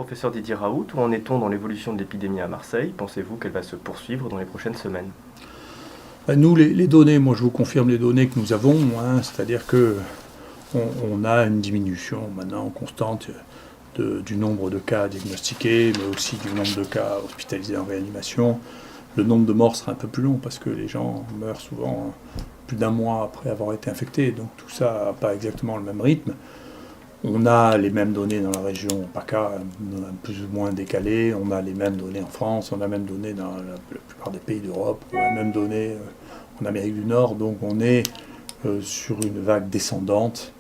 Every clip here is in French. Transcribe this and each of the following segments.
Professeur Didier Raoult, où en est-on dans l'évolution de l'épidémie à Marseille? Pensez-vous qu'elle va se poursuivre dans les prochaines semaines? Nous, les données, moi je vous confirme les données que nous avons, c'est-à-dire que on a une diminution maintenant constante du nombre de cas diagnostiqués, mais aussi du nombre de cas hospitalisés en réanimation. Le nombre de morts sera un peu plus long parce que les gens meurent souvent plus d'un mois après avoir été infectés, donc tout ça n'a pas exactement le même rythme. On a les mêmes données dans la région PACA, plus ou moins décalées, on a les mêmes données en France, on a les mêmes données dans la plupart des pays d'Europe, on a les mêmes données en Amérique du Nord, donc on est sur une vague descendante.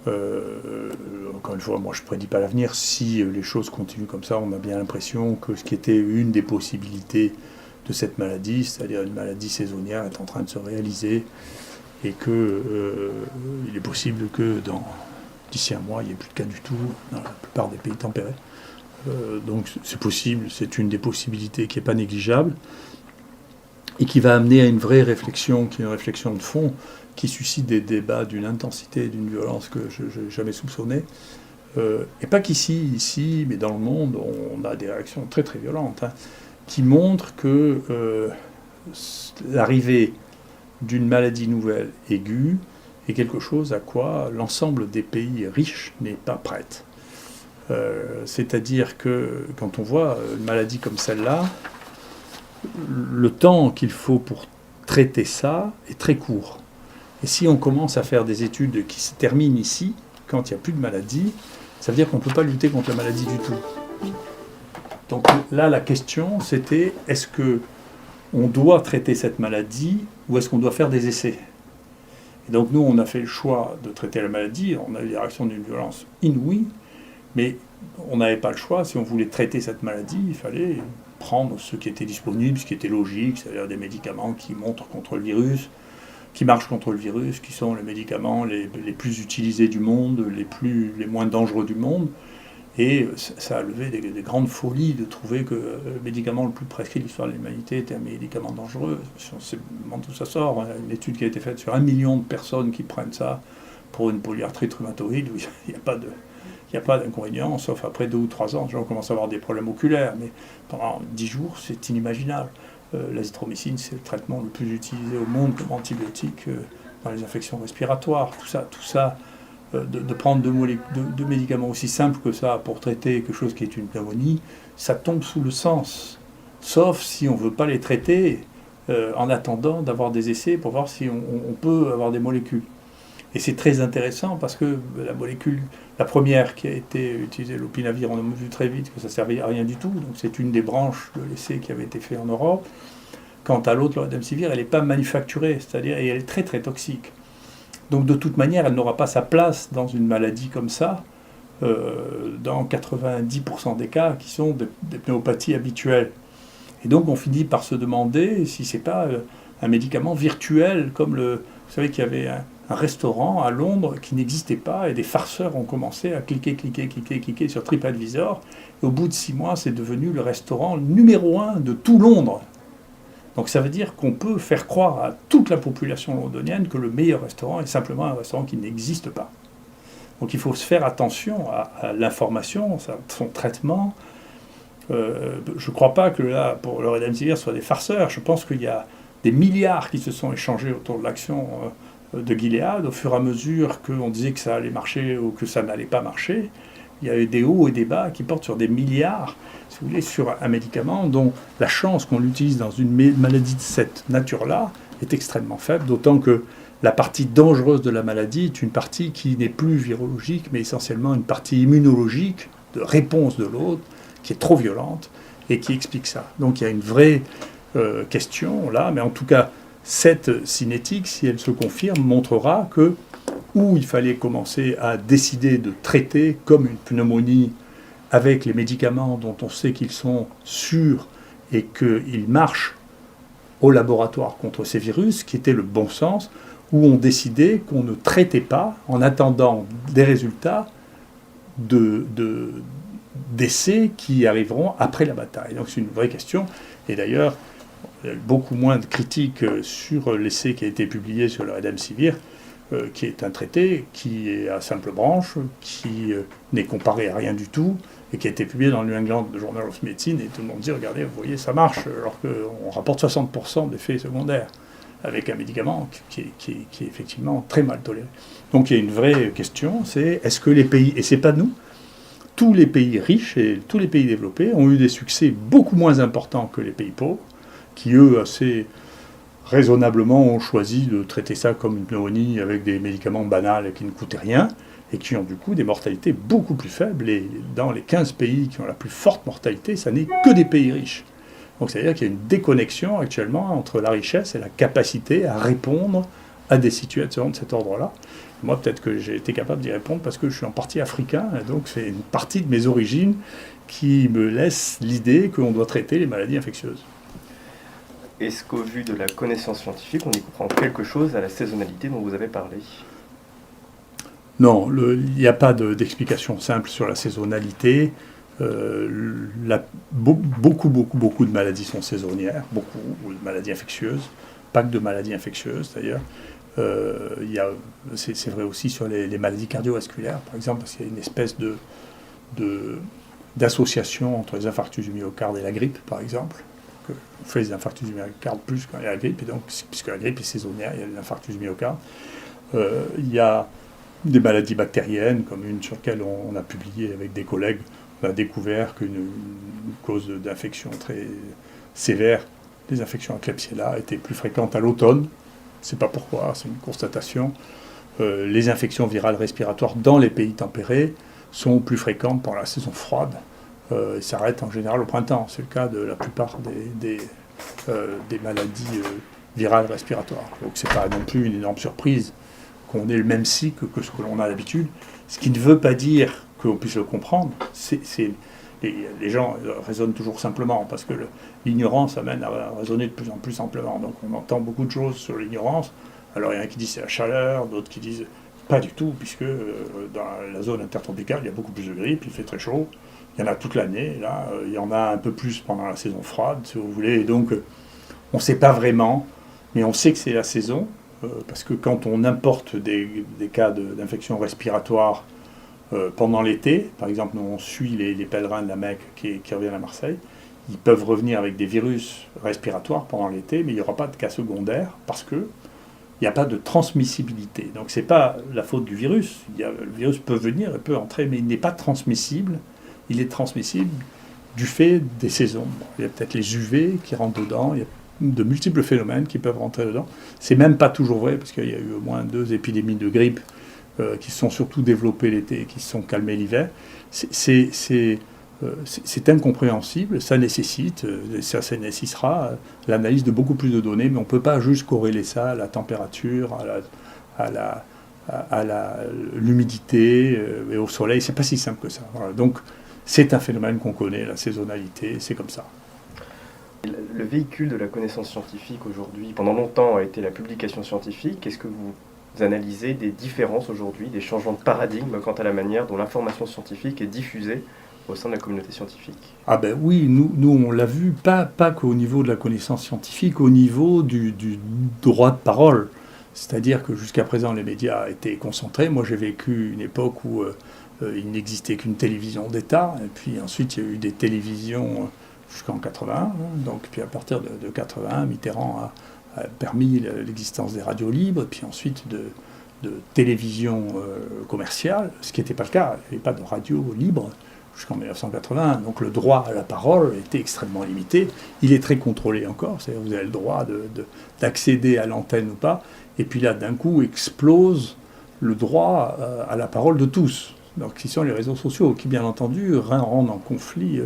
Encore une fois, moi je ne prédis pas l'avenir. Si les choses continuent comme ça, on a bien l'impression que ce qui était une des possibilités de cette maladie, c'est-à-dire une maladie saisonnière, est en train de se réaliser et qu'il est possible que d'ici un mois, il n'y ait plus de cas du tout dans la plupart des pays tempérés. Donc c'est possible, c'est une des possibilités qui n'est pas négligeable et qui va amener à une vraie réflexion, qui est une réflexion de fond, qui suscite des débats d'une intensité et d'une violence que je n'ai jamais soupçonné. Et pas ici, mais dans le monde, on a des réactions très très violentes, qui montrent que l'arrivée d'une maladie nouvelle aiguë est quelque chose à quoi l'ensemble des pays riches n'est pas prête. C'est-à-dire que quand on voit une maladie comme celle-là, le temps qu'il faut pour traiter ça est très court. Et si on commence à faire des études qui se terminent ici, quand il n'y a plus de maladie, ça veut dire qu'on ne peut pas lutter contre la maladie du tout. Donc là, la question, c'était, est-ce qu'on doit traiter cette maladie ou est-ce qu'on doit faire des essais ? Et donc nous, on a fait le choix de traiter la maladie, on a eu des réactions d'une violence inouïe, mais on n'avait pas le choix. Si on voulait traiter cette maladie, il fallait prendre ce qui était disponible, ce qui était logique, c'est-à-dire des médicaments qui montrent contre le virus, qui marchent contre le virus, qui sont les médicaments les plus utilisés du monde, les moins dangereux du monde. Et ça a levé des grandes folies de trouver que le médicament le plus prescrit de l'histoire de l'humanité était un médicament dangereux. On sait d'où ça sort. Une étude qui a été faite sur 1 million de personnes qui prennent ça pour une polyarthrite rhumatoïde, où il n'y a pas d'inconvénient, sauf après 2 ou 3 ans, les gens commencent à avoir des problèmes oculaires. Mais pendant 10 jours, c'est inimaginable. L'azithromycine, c'est le traitement le plus utilisé au monde comme antibiotique dans les infections respiratoires. Tout ça de prendre deux médicaments aussi simples que ça pour traiter quelque chose qui est une pneumonie, ça tombe sous le sens. Sauf si on ne veut pas les traiter en attendant d'avoir des essais pour voir si on peut avoir des molécules. Et c'est très intéressant parce que la première qui a été utilisée, l'opinavir, on a vu très vite que ça ne servait à rien du tout. Donc c'est une des branches de l'essai qui avait été fait en Europe. Quant à l'autre, le remdesivir, elle n'est pas manufacturée, c'est-à-dire et elle est très très toxique. Donc de toute manière, elle n'aura pas sa place dans une maladie comme ça, dans 90% des cas qui sont des pnéumopathies habituelles. Et donc on finit par se demander si ce n'est pas un médicament virtuel, comme vous savez qu'il y avait un restaurant à Londres qui n'existait pas et des farceurs ont commencé à cliquer sur TripAdvisor. Et au bout de 6 mois, c'est devenu le restaurant numéro 1 de tout Londres. Donc ça veut dire qu'on peut faire croire à toute la population londonienne que le meilleur restaurant est simplement un restaurant qui n'existe pas. Donc il faut se faire attention à l'information, son traitement. Je ne crois pas que là, pour le remdesivir, ce soit des farceurs. Je pense qu'il y a des milliards qui se sont échangés autour de l'action de Gilead, au fur et à mesure qu'on disait que ça allait marcher ou que ça n'allait pas marcher. Il y a eu des hauts et des bas qui portent sur des milliards, si vous voulez, sur un médicament dont la chance qu'on l'utilise dans une maladie de cette nature-là est extrêmement faible, d'autant que la partie dangereuse de la maladie est une partie qui n'est plus virologique, mais essentiellement une partie immunologique, de réponse de l'autre, qui est trop violente et qui explique ça. Donc il y a une vraie question là, mais en tout cas, cette cinétique, si elle se confirme, montrera que où il fallait commencer à décider de traiter comme une pneumonie avec les médicaments dont on sait qu'ils sont sûrs et qu'ils marchent au laboratoire contre ces virus, qui était le bon sens, où on décidait qu'on ne traitait pas en attendant des résultats d'essais qui arriveront après la bataille. Donc c'est une vraie question. Et d'ailleurs, il y a eu beaucoup moins de critiques sur l'essai qui a été publié sur le remdesivir, qui est un traité qui est à simple branche, qui n'est comparé à rien du tout, et qui a été publié dans le New England Journal of Medicine, et tout le monde dit, regardez, vous voyez, ça marche, alors qu'on rapporte 60% d'effets secondaires avec un médicament qui est effectivement très mal toléré. Donc il y a une vraie question, c'est est-ce que les pays, et c'est pas nous, tous les pays riches et tous les pays développés ont eu des succès beaucoup moins importants que les pays pauvres, qui eux, assez raisonnablement, ont choisi de traiter ça comme une pneumonie avec des médicaments banals qui ne coûtaient rien, et qui ont du coup des mortalités beaucoup plus faibles. Et dans les 15 pays qui ont la plus forte mortalité, ça n'est que des pays riches. Donc c'est-à-dire qu'il y a une déconnexion actuellement entre la richesse et la capacité à répondre à des situations de cet ordre-là. Moi, peut-être que j'ai été capable d'y répondre parce que je suis en partie africain, et donc c'est une partie de mes origines qui me laisse l'idée qu'on doit traiter les maladies infectieuses. Est-ce qu'au vu de la connaissance scientifique, on y comprend quelque chose à la saisonnalité dont vous avez parlé ? Non, il n'y a pas d'explication simple sur la saisonnalité. Beaucoup de maladies sont saisonnières, beaucoup de maladies infectieuses, pas que de maladies infectieuses d'ailleurs. C'est vrai aussi sur les maladies cardiovasculaires, par exemple, parce qu'il y a une espèce d'association entre les infarctus du myocarde et la grippe, par exemple. On fait les infarctus du myocarde plus quand il y a la grippe, et donc, puisque la grippe est saisonnière, il y a les infarctus du myocarde. Il y a des maladies bactériennes, comme une sur laquelle on a publié avec des collègues. On a découvert qu'une cause d'infection très sévère, les infections à Klebsiella, étaient plus fréquentes à l'automne. Je ne sais pas pourquoi, c'est une constatation. Les infections virales respiratoires dans les pays tempérés sont plus fréquentes pendant la saison froide. Ils s'arrêtent en général au printemps. C'est le cas de la plupart des maladies virales respiratoires. Donc ce n'est pas non plus une énorme surprise qu'on ait le même cycle que ce que l'on a d'habitude. Ce qui ne veut pas dire qu'on puisse le comprendre. Les gens raisonnent toujours simplement, parce que l'ignorance amène à raisonner de plus en plus simplement. Donc on entend beaucoup de choses sur l'ignorance. Alors il y en a qui disent c'est la chaleur, d'autres qui disent pas du tout, puisque dans la zone intertropicale, il y a beaucoup plus de grippe, il fait très chaud. Il y en a toute l'année, là, il y en a un peu plus pendant la saison froide, si vous voulez. Et donc on ne sait pas vraiment, mais on sait que c'est la saison, parce que quand on importe des cas d'infection respiratoire pendant l'été, par exemple, nous on suit les pèlerins de la Mecque qui reviennent à Marseille, ils peuvent revenir avec des virus respiratoires pendant l'été, mais il n'y aura pas de cas secondaires parce qu'il n'y a pas de transmissibilité. Donc ce n'est pas la faute du virus. Le virus peut venir, il peut entrer, mais il n'est pas transmissible. Il est transmissible du fait des saisons. Bon, il y a peut-être les UV qui rentrent dedans, il y a de multiples phénomènes qui peuvent rentrer dedans. C'est même pas toujours vrai, parce qu'il y a eu au moins 2 épidémies de grippe qui se sont surtout développées l'été et qui se sont calmées l'hiver. C'est incompréhensible, ça nécessitera l'analyse de beaucoup plus de données, mais on ne peut pas juste corréler ça à la température, à l'humidité et au soleil. C'est pas si simple que ça. Voilà. Donc c'est un phénomène qu'on connaît, la saisonnalité, c'est comme ça. Le véhicule de la connaissance scientifique aujourd'hui, pendant longtemps, a été la publication scientifique. Est-ce que vous analysez des différences aujourd'hui, des changements de paradigme quant à la manière dont l'information scientifique est diffusée au sein de la communauté scientifique ? Ah ben oui, nous on l'a vu, pas qu'au niveau de la connaissance scientifique, au niveau du droit de parole. C'est-à-dire que jusqu'à présent, les médias étaient concentrés. Moi, j'ai vécu une époque où il n'existait qu'une télévision d'État, et puis ensuite, il y a eu des télévisions jusqu'en 81. Donc, puis à partir de 81, Mitterrand a permis l'existence des radios libres, et puis ensuite de télévision commerciale, ce qui n'était pas le cas. Il n'y avait pas de radio libre jusqu'en 1980. Donc le droit à la parole était extrêmement limité. Il est très contrôlé encore, c'est-à-dire que vous avez le droit d'accéder à l'antenne ou pas. Et puis là, d'un coup, explose le droit à la parole de tous. Donc, qui sont les réseaux sociaux, qui, bien entendu, rendent en conflit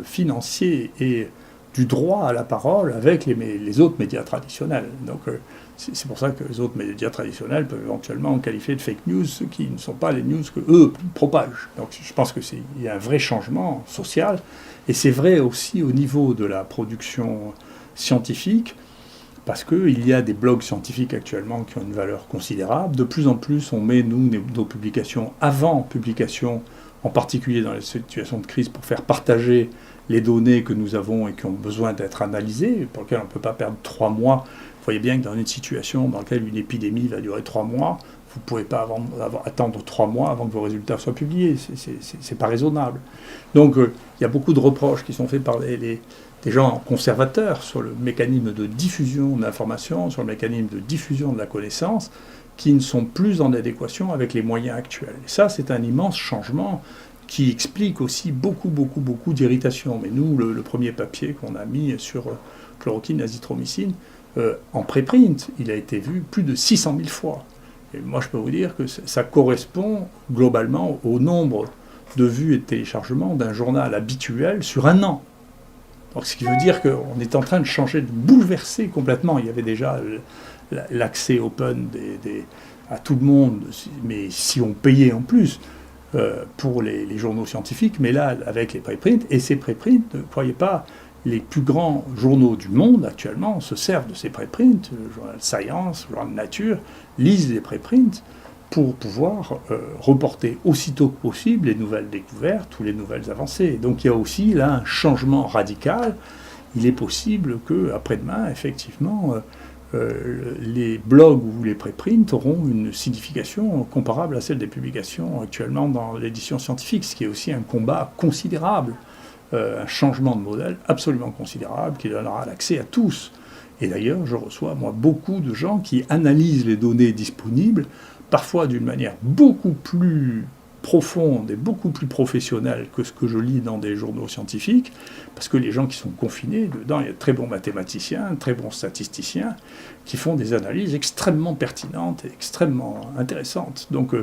financier et du droit à la parole avec les autres médias traditionnels. Donc, c'est pour ça que les autres médias traditionnels peuvent éventuellement qualifier de fake news ceux qui ne sont pas les news que eux propagent. Donc, je pense qu'il y a un vrai changement social. Et c'est vrai aussi au niveau de la production scientifique, parce qu'il y a des blogs scientifiques actuellement qui ont une valeur considérable. De plus en plus, on met, nous, nos publications avant publication, en particulier dans les situations de crise, pour faire partager les données que nous avons et qui ont besoin d'être analysées, pour lesquelles on ne peut pas perdre 3 mois. Vous voyez bien que dans une situation dans laquelle une épidémie va durer 3 mois, vous ne pouvez pas attendre 3 mois avant que vos résultats soient publiés. C'est pas raisonnable. Donc, il y a beaucoup de reproches qui sont faits par des gens conservateurs sur le mécanisme de diffusion de l'information, sur le mécanisme de diffusion de la connaissance, qui ne sont plus en adéquation avec les moyens actuels. Et ça, c'est un immense changement qui explique aussi beaucoup d'irritation. Mais nous, le premier papier qu'on a mis sur chloroquine, azithromycine, en préprint, il a été vu plus de 600 000 fois. Et moi, je peux vous dire que ça correspond globalement au nombre de vues et de téléchargements d'un journal habituel sur un an. Donc, ce qui veut dire qu'on est en train de changer, de bouleverser complètement. Il y avait déjà l'accès open à tout le monde, mais si on payait en plus pour les journaux scientifiques, mais là, avec les préprints, et ces préprints, ne croyez pas, les plus grands journaux du monde actuellement se servent de ces préprints, le journal Science, le journal Nature, lisent les préprints pour pouvoir reporter aussitôt que possible les nouvelles découvertes ou les nouvelles avancées. Donc il y a aussi là un changement radical. Il est possible qu'après-demain, effectivement, les blogs ou les préprints auront une signification comparable à celle des publications actuellement dans l'édition scientifique, ce qui est aussi un combat considérable, un changement de modèle absolument considérable qui donnera l'accès à tous. Et d'ailleurs, je reçois, moi, beaucoup de gens qui analysent les données disponibles, parfois d'une manière beaucoup plus profonde et beaucoup plus professionnelle que ce que je lis dans des journaux scientifiques, parce que les gens qui sont confinés, dedans, il y a de très bons mathématiciens, de très bons statisticiens, qui font des analyses extrêmement pertinentes et extrêmement intéressantes. Donc,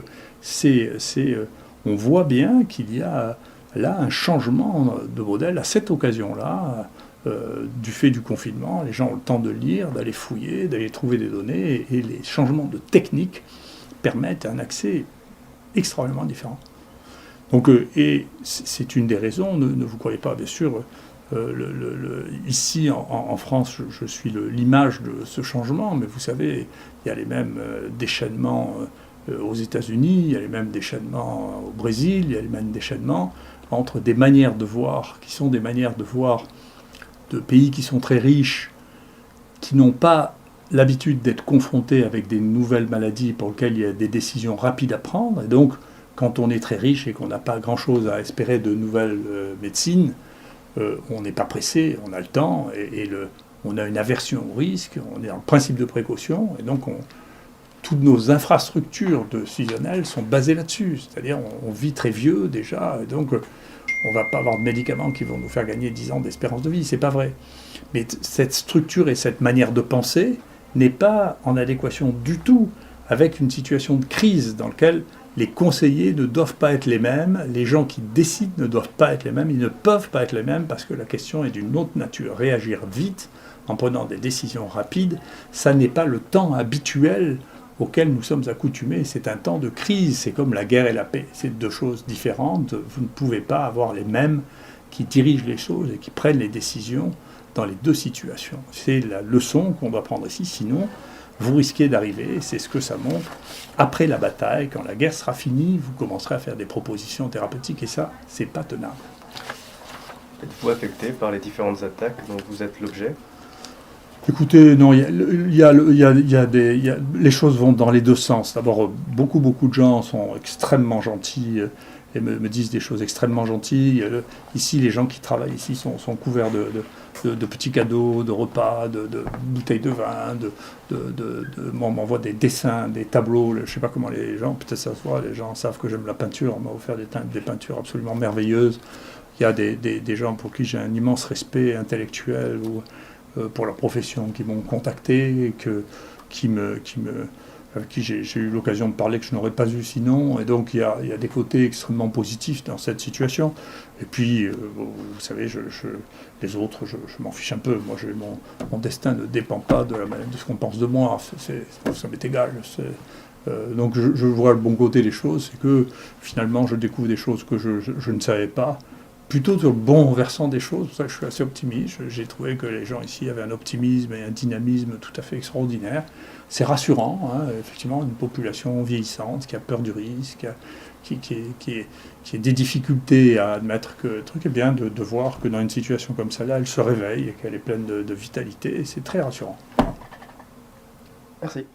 on voit bien qu'il y a là un changement de modèle à cette occasion-là, du fait du confinement. Les gens ont le temps de lire, d'aller fouiller, d'aller trouver des données, et les changements de technique permettent un accès extrêmement différent. Donc, et c'est une des raisons, ne vous croyez pas, bien sûr, ici en France, je suis l'image de ce changement, mais vous savez, il y a les mêmes déchaînements aux États-Unis, il y a les mêmes déchaînements au Brésil, il y a les mêmes déchaînements entre des manières de voir, qui sont des manières de voir de pays qui sont très riches, qui n'ont pas l'habitude d'être confrontés avec des nouvelles maladies pour lesquelles il y a des décisions rapides à prendre. Et donc, quand on est très riche et qu'on n'a pas grand-chose à espérer de nouvelles médecines, on n'est pas pressé, on a le temps, on a une aversion au risque, on est dans le principe de précaution, et donc toutes nos infrastructures décisionnelles sont basées là-dessus. C'est-à-dire, on vit très vieux déjà, et donc on ne va pas avoir de médicaments qui vont nous faire gagner 10 ans d'espérance de vie, c'est pas vrai. Mais cette structure et cette manière de penser n'est pas en adéquation du tout avec une situation de crise dans laquelle les conseillers ne doivent pas être les mêmes, les gens qui décident ne doivent pas être les mêmes, ils ne peuvent pas être les mêmes parce que la question est d'une autre nature. Réagir vite en prenant des décisions rapides, ça n'est pas le temps habituel auquel nous sommes accoutumés. C'est un temps de crise, c'est comme la guerre et la paix. C'est deux choses différentes. Vous ne pouvez pas avoir les mêmes qui dirigent les choses et qui prennent les décisions dans les deux situations. C'est la leçon qu'on doit prendre ici, sinon vous risquez d'arriver, c'est ce que ça montre, après la bataille, quand la guerre sera finie, vous commencerez à faire des propositions thérapeutiques et ça, c'est pas tenable. Êtes-vous affecté par les différentes attaques dont vous êtes l'objet ? Écoutez, non, les choses vont dans les deux sens. D'abord, beaucoup de gens sont extrêmement gentils et me disent des choses extrêmement gentilles. Ici, les gens qui travaillent ici sont couverts de petits cadeaux, de repas, de bouteilles de vin, on m'envoie des dessins, des tableaux, je ne sais pas comment les gens, peut-être ça se voit, les gens savent que j'aime la peinture, on m'a offert des peintures absolument merveilleuses. Il y a des gens pour qui j'ai un immense respect intellectuel ou pour leur profession qui m'ont contacté, avec qui j'ai eu l'occasion de parler que je n'aurais pas eu sinon. Et donc il y a des côtés extrêmement positifs dans cette situation. Et puis, vous savez, les autres, je m'en fiche un peu. Moi, mon destin ne dépend pas de ce qu'on pense de moi. Ça m'est égal. Donc je vois le bon côté des choses. C'est que finalement, je découvre des choses que je ne savais pas. Plutôt sur le bon versant des choses, c'est pour ça que je suis assez optimiste. J'ai trouvé que les gens ici avaient un optimisme et un dynamisme tout à fait extraordinaire. C'est rassurant, hein, effectivement, une population vieillissante qui a peur du risque, qui a des difficultés à admettre que le truc est bien de voir que dans une situation comme celle-là, elle se réveille et qu'elle est pleine de vitalité. Et c'est très rassurant. Merci.